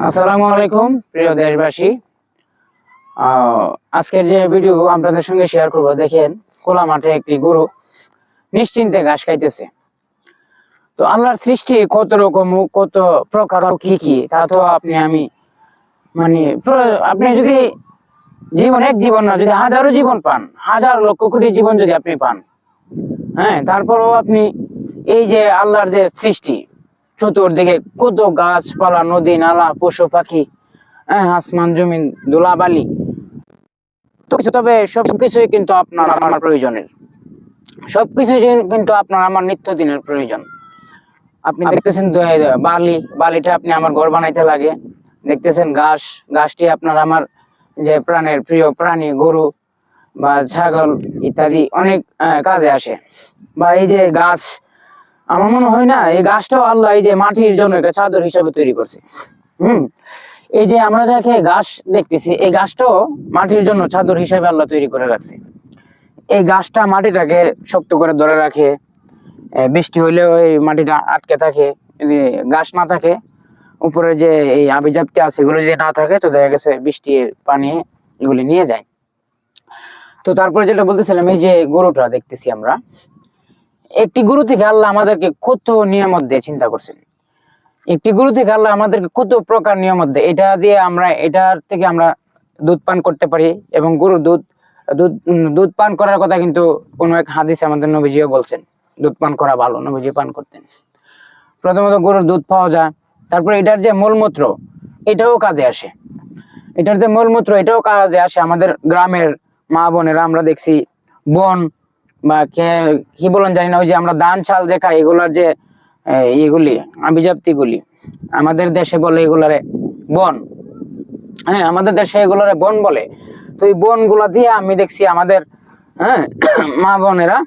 আসসালামু আলাইকুম প্রিয় দেশবাসী। আজকের যে ভিডিও আপনাদের সঙ্গে শেয়ার করব, দেখেন খোলা মাঠে একটি গরু নিশ্চিন্তে ঘাস খাইতেছে। তো আল্লাহর সৃষ্টি কত রকম, কত প্রকার, কি কি তা তো আমি মানে আপনি যদি এক জীবন না, যদি হাজারো জীবন পান, হাজার লক্ষ কোটি জীবন যদি আপনি পান, হ্যাঁ, তারপরও আপনি এই যে আল্লাহর যে সৃষ্টি, চতুর্দিকে কত গাছপালা, নদী নালা, পশু পাখি, হ্যাঁ, আসমান জমিন, ধুলাবালি, তো কিছু, তবে সবকিছুই কিন্তু আপনার আমার প্রয়োজনের, সবকিছুই কিন্তু আপনার আমার নিত্যদিনের প্রয়োজন। আপনি দেখতেছেন বালিটা আপনি আমার ঘর বানাইতে লাগে, দেখতেছেন ঘাসটি আপনার আমার যে প্রাণের প্রিয় প্রাণী গরু বা ছাগল ইত্যাদি অনেক কাজে আসে। বা এই যে গাছ, আমার মনে হয় না এই গাছটাও আল্লাহ এই যে মাটির জন্য একটা চাদর হিসাবে তৈরি করছে। এই যে আমরা যাকে ঘাস দেখতেছি, এই গাছটাও মাটির জন্য চাদর হিসাবে আল্লাহ তৈরি করে রাখছে। এই গাছটা মাটিটাকে শক্ত করে ধরে রাখে, বৃষ্টি হইলেও এই মাটিটা আটকে থাকে। যদি গাছ না থাকে, উপরে যে এই আবিজাপ্তি আছে এগুলো যদি না থাকে, তো দেখা গেছে বৃষ্টির পানি এগুলি নিয়ে যায়। তো তারপরে যেটা বলতেছিলাম, এই যে গরুটা দেখতেছি আমরা, একটি গরু থেকে আল্লাহ আমাদেরকে কত নিয়ামত দিয়ে চিন্তা করছেন। একটি গরু থেকে আল্লাহ আমাদেরকে কত প্রকার নিয়ামত দেয়। এটার থেকে আমরা দুধ পান করতে পারি, এবং গরুর দুধ দুধ দুধ পান করার কথা কিন্তু কোন এক হাদিসে আমাদের নবীজিও বলছেন, দুধ পান করা ভালো, নবীজি পান করতেন। প্রথমত গরুর দুধ পাওয়া যায়, তারপরে এটার যে মলমূত্র এটাও কাজে আসে। এটার যে মলমূত্র এটাও কাজে আসে। আমাদের গ্রামের মা বোনেরা আমরা দেখছি বন বা কি বলেন জানি না, ওই যে আমরা ধান চাল যে খাই, এগুলার যে এগুলি আভিজাপ্তি গুলি, আমাদের দেশে বলে এগুলারে বন, হ্যাঁ, আমাদের দেশে এগুলারে বন বলে। তো এই বন গুলা দিয়ে আমি দেখছি আমাদের, হ্যাঁ, মা বোনেরা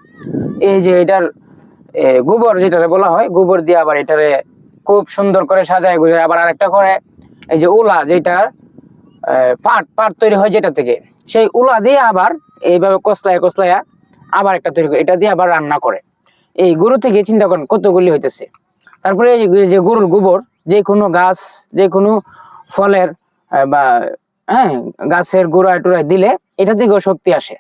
এই যে এটার গোবর যেটারে বলা হয়, গোবর দিয়ে আবার এটারে খুব সুন্দর করে সাজায় গুজায়, আবার আরেকটা করে এই যে উলা, যেটার পাট তৈরি হয় যেটা থেকে, সেই উলা দিয়ে আবার এইভাবে কসলায়া আবার একটা তৈরি করে, এটা দিয়ে আবার রান্না করে। এই গরু থেকে চিন্তা করেন কতগুলি হইতেছে। তারপরে এই যে গরুর গোবর, যে কোনো গাছ, যে কোনো ফলের বা, হ্যাঁ, গাছের গোড়ায় টোড়ায় দিলে এটা থেকেও শক্তি আসে,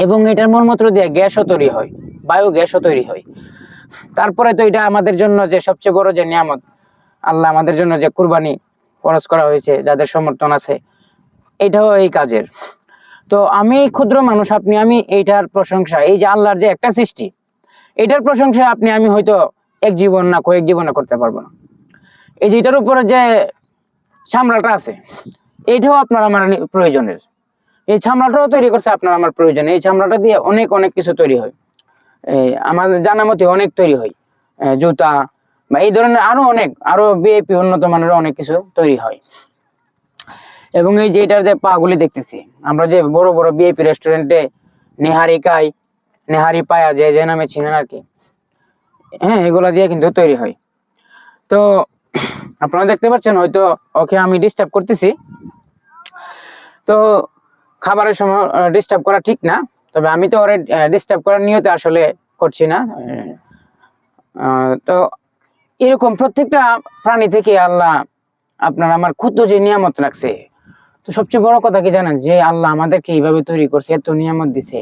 এবং এটার মলমূত্র দিয়ে গ্যাসও তৈরি হয়, বায়ু গ্যাসও তৈরি হয়। তারপরে তো এটা আমাদের জন্য যে সবচেয়ে বড় যে নিয়ামত, আল্লাহ আমাদের জন্য যে কুরবানি খরচ করা হয়েছে, যাদের সমর্থন আছে, এটাও এই কাজের। তো আমি ক্ষুদ্র মানুষ, আমি এইটার প্রশংসা, এই যে আল্লাহর যে একটা সৃষ্টি, এটার প্রশংসা আমি হয়তো এক জীবন না কয়েক জীবনে করতে পারবো না। এই যে এটার উপরে যে চামড়াটা আছে, এটাও আপনার আমার প্রয়োজনের। এই চামড়াটাও তৈরি করছে আপনার আমার প্রয়োজন। এই চামড়াটা দিয়ে অনেক অনেক কিছু তৈরি হয়, আমাদের জানা মতে অনেক তৈরি হয়, জুতা বা এই ধরনের আরো বিএপি উন্নত মানের অনেক কিছু তৈরি হয়। এবং এই যে এটার যে পা গুলি দেখতেছি, আমরা যে বড় বড় বিএপি রেস্টুরেন্টে নেহারি পায়া যে নামে চিনেন আর কি, হ্যাঁ, এগুলা দিয়ে কিন্তু তৈরি হয়। তো আপনারা দেখতে পাচ্ছেন, হয়তো ওকে আমি ডিস্টার্ব করতেছি, তো খাবারের সময় ডিস্টার্ব করা ঠিক না, তবে আমি তো ওরে ডিস্টার্ব করার নিয়তে আসলে করছি না। তো এরকম প্রত্যেকটা প্রাণী থেকে আল্লাহ আপনার আমার কত যে নিয়ামত রাখছে। তো সবচেয়ে বড় কথা কি জানেন, যে আল্লাহ আমাদেরকে এইভাবে তৈরি করছে, এত নিয়ামত দিছে,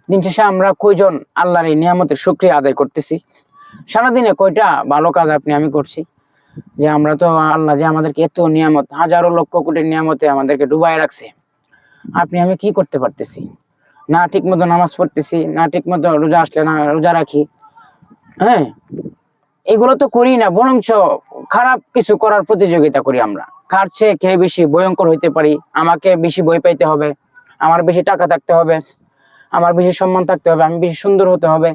দিন শেষে আমরা কয়জন আল্লাহর এই নিয়ামতের শুকরিয়া আদায় করতেছি? সারাদিনে কয়টা ভালো কাজ আমি করছি, যে আমরা তো আল্লাহ যে আমাদেরকে এত নিয়ামত, হাজারো লক্ষ কোটি নিয়ামতে আমাদেরকে ডুবাই রাখছে, আমি কি করতে পারতেছি? না ঠিক মতো নামাজ পড়তেছি, না ঠিক মতো রোজা আসলে না রোজা রাখি, হ্যাঁ, এগুলো তো করি না, বরঞ্চ খারাপ কিছু করার প্রতিযোগিতা করি আমরা। কার চেয়ে কে বেশি ভয়ঙ্কর হইতে পারি, আমাকে বেশি ভয় পাইতে হবে, আমার বেশি টাকা থাকতে হবে, আমার বেশি সম্মান থাকতে হবে, আমি বেশি সুন্দর হতে হবে,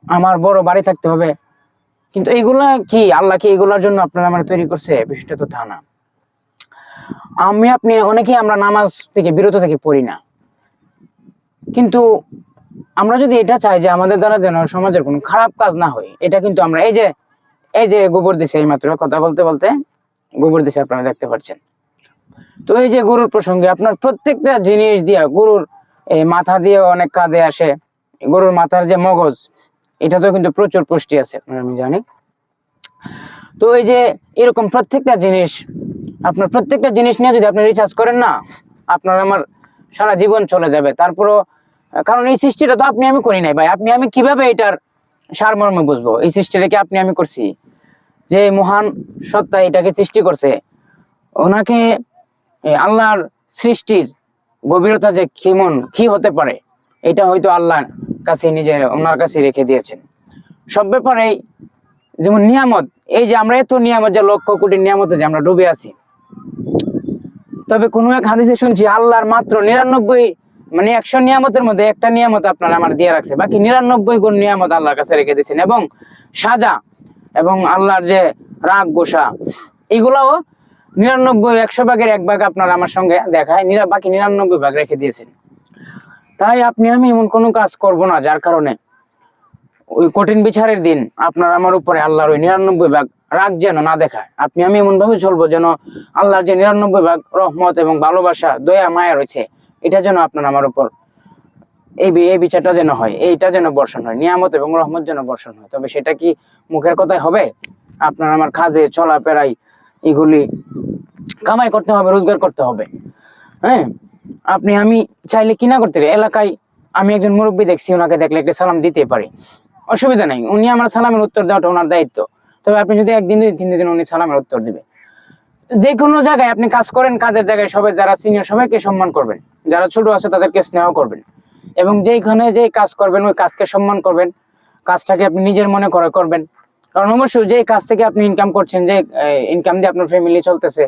আমার বড় বাড়ি থাকতে হবে। কিন্তু এইগুলা কি আল্লাহ কি এগুলার জন্য আপনারা আমার তৈরি করছে? বিষয়টা তো তা না। অনেকেই আমরা নামাজ থেকে বিরত থেকে পড়ি না, কিন্তু আমরা যদি এটা চাই যে আমাদের দ্বারা যেন সমাজের কোনো খারাপ কাজ না হয়, এটা কিন্তু আমরা এই যে গোবর দিছে, এই মাত্র কথা বলতে বলতে গোবর দিছে, আপনারা দেখতে পাচ্ছেন। তো এই যে গরুর প্রসঙ্গে, আপনার প্রত্যেকটা জিনিস দিয়া, গরুর মাথা দিয়ে অনেক কাজে আসে। গরুর মাথার যে মগজ, এটাতেও কিন্তু প্রচুর পুষ্টি আছে, আমি জানি। তো এই যে এরকম প্রত্যেকটা জিনিস, আপনার প্রত্যেকটা জিনিস নিয়ে যদি আপনি রিচার্জ করেন না, আপনার আমার সারা জীবন চলে যাবে। তারপরও কারণ এই সৃষ্টিটা তো আপনি আমি করি নাই ভাই, আপনি আমি কিভাবে এটার সারমর্ম বুঝবো? এই সৃষ্টিটা কি আপনি আমি করছি? যে মহান সত্তা এটাকে সৃষ্টি করছে, ওনাকে আল্লাহর সৃষ্টির গভীরতা যে কেমন কি হতে পারে, এটা হয়তো আল্লাহ কাছে নিজের ওনার কাছে রেখে দিয়েছেন। সব ব্যাপারে যেমন নিয়ামত, এই যে আমরা এত নিয়ামত, যে লক্ষ কোটি নিয়ামতে যে আমরা ডুবে আছি, তবে কোনো এক হাদিসে শুনছি আল্লাহর মাত্র 99 মানে 100 নিয়ামতের মধ্যে একটা নিয়ামত আপনার আমার দিয়ে রাখছে, বাকি 99 গুণ নিয়ামত আল্লাহর কাছে রেখে দিয়েছেন। এবং সাজা এবং আল্লাহর যে রাগ গোসা, এগুলাও 99 100 ভাগের 1 ভাগ আপনার আমার সঙ্গে দেখায়, বাকি 99 ভাগ রেখে দিয়েছেন। তাই আপনি আমি এমন কোনো কাজ করব না যার কারণে ওই কঠিন বিচারের দিন আপনার আমার উপরে আল্লাহর ওই 99 ভাগ রাগ যেন না দেখায়। আপনি আমি এমন ভাবে চলবো যেন আল্লাহর যে 99 ভাগ রহমত এবং ভালোবাসা দয়া মায়া রয়েছে, এটা যেন আপনার আমার উপর এই বিচারটা যেন হয়, এইটা যেন বর্ষণ হয়, নিয়ামত এবং রহমত যেন বর্ষণ হয়। তবে সেটা কি মুখের কথায় হবে? আপনার আমার কাজে চলাফেরাই এগুলি কামাই করতে হবে, রোজগার করতে হবে। হ্যাঁ, আপনি আমি চাইলে কিনা করতে পারি। এলাকায় আমি একজন মুরব্বী দেখছি, ওনাকে দেখলে একটা সালাম দিতে পারি, অসুবিধা নাই। উনি আমার সালামের উত্তর দেওয়াটা ওনার দায়িত্ব। তবে আপনি যদি 1 দিন 2 দিন 3 দিন উনি সালামের উত্তর দিবে। যে কোনো জায়গায় আপনি কাজ করেন, কাজের জায়গায় সবাই যারা সিনিয়র সবাইকে সম্মান করবেন, যারা ছোট আছে তাদেরকে স্নেহ করবেন, এবং যেইখানে যেই কাজ করবেন ওই কাজকে সম্মান করবেন, কাজটাকে আপনি নিজের মনে করে করবেন। কারণ অবশ্যই যে কাজ থেকে আপনি ইনকাম করছেন, যে ইনকাম দিয়ে আপনার ফ্যামিলি চলতেছে,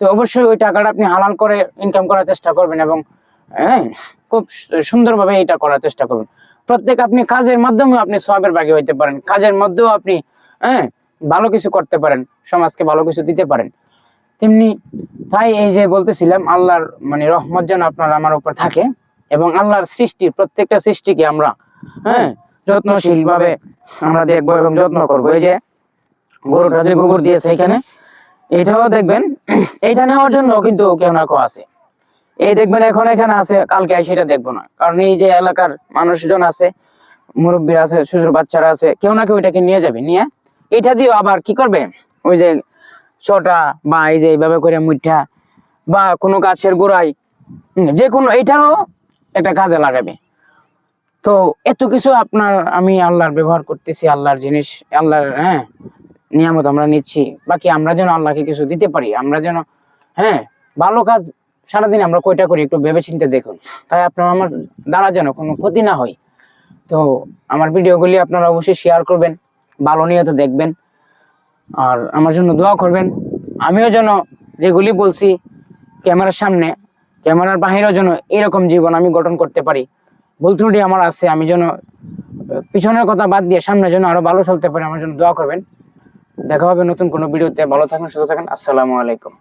তো অবশ্যই ওই টাকাটা আপনি হালাল করে ইনকাম করার চেষ্টা করবেন, এবং হ্যাঁ খুব সুন্দরভাবে এটা করার চেষ্টা করবেন। প্রত্যেক আপনি কাজের মাধ্যমে আপনি সওয়াবের ভাগী হইতে পারেন, কাজের মধ্যেও আপনি ভালো কিছু করতে পারেন, সমাজকে ভালো কিছু দিতে পারেন। তেমনি তাই এই যে বলতেছিলাম, আল্লাহর মানে রহমত যেন আপনার আমার উপর থাকে, এবং আল্লাহর সৃষ্টির প্রত্যেকটা সৃষ্টিকে আমরা যত্নশীল ভাবে আমরা দেখবো এবং যত্ন করবো। এই যে গরুটা যে গোবর দিয়েছে এখানে, এটাও দেখবেন এইটা নেওয়ার জন্য কিন্তু কেউ না কেউ আছে। এই দেখবেন এখন এখানে আছে, কালকে সেটা দেখবো না, কারণ এই যে এলাকার মানুষজন আছে, মুরব্বী আছে, ছোট বাচ্চারা আছে, কেউ না কেউ এটাকে নিয়ে যাবে, নিয়ে এটা দিয়ে আবার কি করবে, ওই যে ছোটা বা এই যে এইভাবে করে মুঠা বা কোনো গাছের গোড়ায় যে কোনো এইটারও একটা কাজে লাগাবে। তো এত কিছু আপনার আমি আল্লাহর ব্যবহার করতেছি, আল্লাহর জিনিস, আল্লাহর নিয়ামত আমরা নিচ্ছি, বাকি আমরা যেন আল্লাহকে কিছু দিতে পারি, আমরা যেন ভালো কাজ সারাদিন আমরা কয়টা করি একটু ভেবে চিন্তে দেখুন। তাই আপনার আমার দ্বারা যেন কোনো ক্ষতি না হয়। তো আমার ভিডিওগুলি আপনারা অবশ্যই শেয়ার করবেন, ভালো নিয়ত দেখবেন, আর আমার জন্য দোয়া করবেন। আমিও যেন যেগুলি বলছি ক্যামেরার সামনে, ক্যামেরার বাহিরেও যেন এরকম জীবন আমি গঠন করতে পারি। ভুল ত্রুটি আমার আছে, আমি যেন পিছনের কথা বাদ দিয়ে সামনে যেন আরো ভালো চলতে পারি, আমার জন্য দোয়া করবেন। দেখা হবে নতুন কোনো ভিডিওতে। ভালো থাকুন, সুস্থ থাকুন। আসসালামু আলাইকুম।